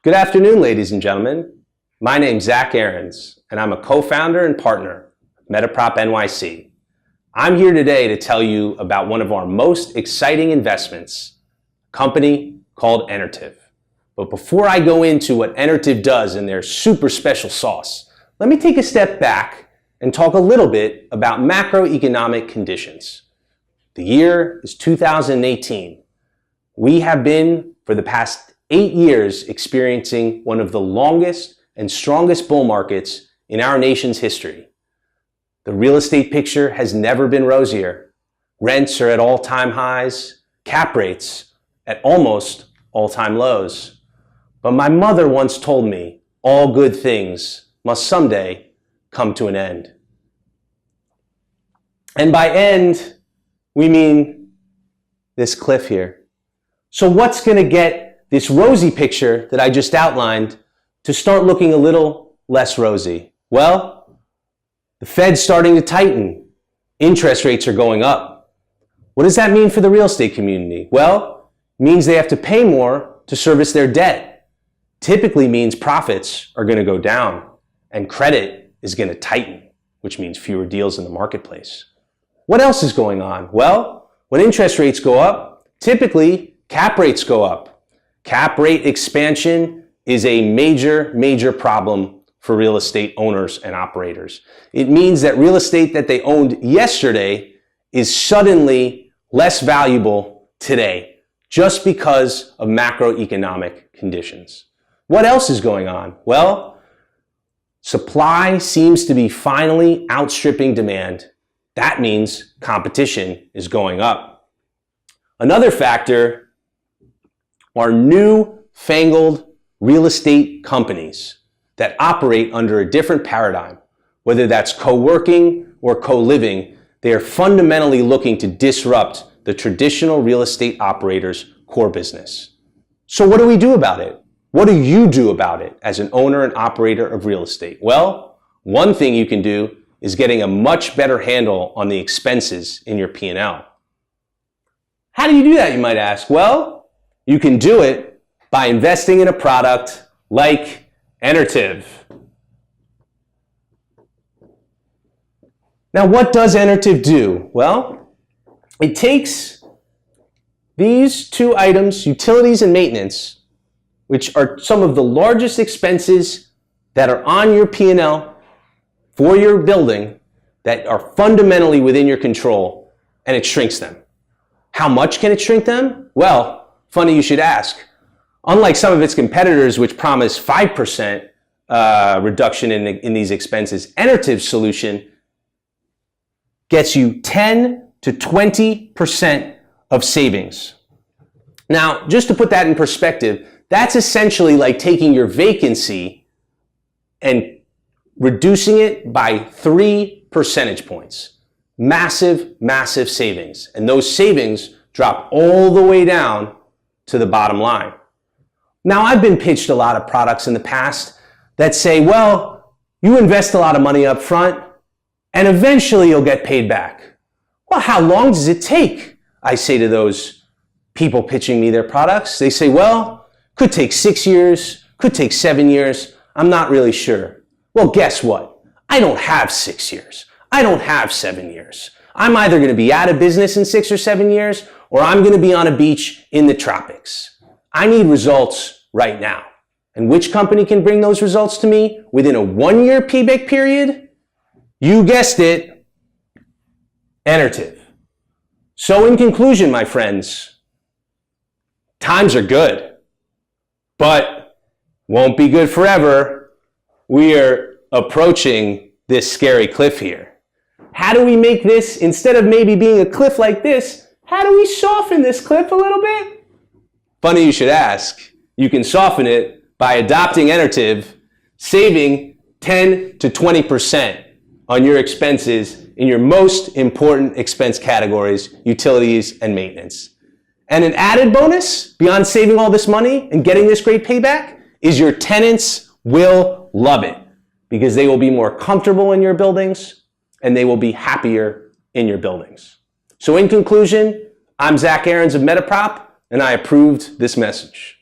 Good afternoon, ladies and gentlemen. My name's Zach Ahrens, and I'm a co-founder and partner of MetaProp NYC. I'm here today to tell you about one of our most exciting investments, a company called Enertiv. But before I go into what Enertiv does in their super special sauce, let me take a step back and talk a little bit about macroeconomic conditions. The year is 2018. We have been, for the past 8 years, experiencing one of the longest and strongest bull markets in our nation's history. The real estate picture has never been rosier. Rents are at all-time highs, cap rates at almost all-time lows. But my mother once told me, all good things must someday come to an end. And by end, we mean this cliff here. So what's going to get this rosy picture that I just outlined to start looking a little less rosy? Well, the Fed's starting to tighten. Interest rates are going up. What does that mean for the real estate community? Well, it means they have to pay more to service their debt. Typically means profits are going to go down and credit is going to tighten, which means fewer deals in the marketplace. What else is going on? Well, when interest rates go up, typically cap rates go up. Cap rate expansion is a major problem for real estate owners and operators. It means that real estate that they owned yesterday is suddenly less valuable today just because of macroeconomic conditions. What else is going on? Well, supply seems to be finally outstripping demand. That means competition is going up. Another factor are new-fangled real estate companies that operate under a different paradigm. Whether that's co-working or co-living, they are fundamentally looking to disrupt the traditional real estate operator's core business. So what do we do about it? What do you do about it as an owner and operator of real estate? Well, one thing you can do is getting a much better handle on the expenses in your P&L. How do you do that, you might ask? Well, you can do it by investing in a product like Enertiv. Now, what does Enertiv do? Well, it takes these two items, utilities and maintenance, which are some of the largest expenses that are on your P&L for your building that are fundamentally within your control, and it shrinks them. How much can it shrink them? Well, funny you should ask. Unlike some of its competitors, which promise 5% reduction in these expenses, Enertiv's solution gets you 10 to 20% of savings. Now, just to put that in perspective, that's essentially like taking your vacancy and reducing it by 3 percentage points. Massive savings. And those savings drop all the way down to the bottom line. Now, I've been pitched a lot of products in the past that say, well, you invest a lot of money up front and eventually you'll get paid back. Well, how long does it take? I say to those people pitching me their products. They say, well, could take 6 years, could take 7 years. I'm not really sure. Well, guess what? I don't have 6 years. I don't have 7 years. I'm either going to be out of business in 6 or 7 years, or I'm going to be on a beach in the tropics. I need results right now. And which company can bring those results to me within a 1-year payback period? You guessed it, Enertiv. So in conclusion, my friends, times are good, but won't be good forever. We are approaching this scary cliff here. How do we make this, instead of maybe being a cliff like this, how do we soften this cliff a little bit? Funny you should ask. You can soften it by adopting Enertiv, saving 10 to 20% on your expenses in your most important expense categories, utilities and maintenance. And an added bonus, beyond saving all this money and getting this great payback, is your tenants will love it because they will be more comfortable in your buildings and they will be happier in your buildings. So in conclusion, I'm Zach Ahrens of MetaProp, and I approved this message.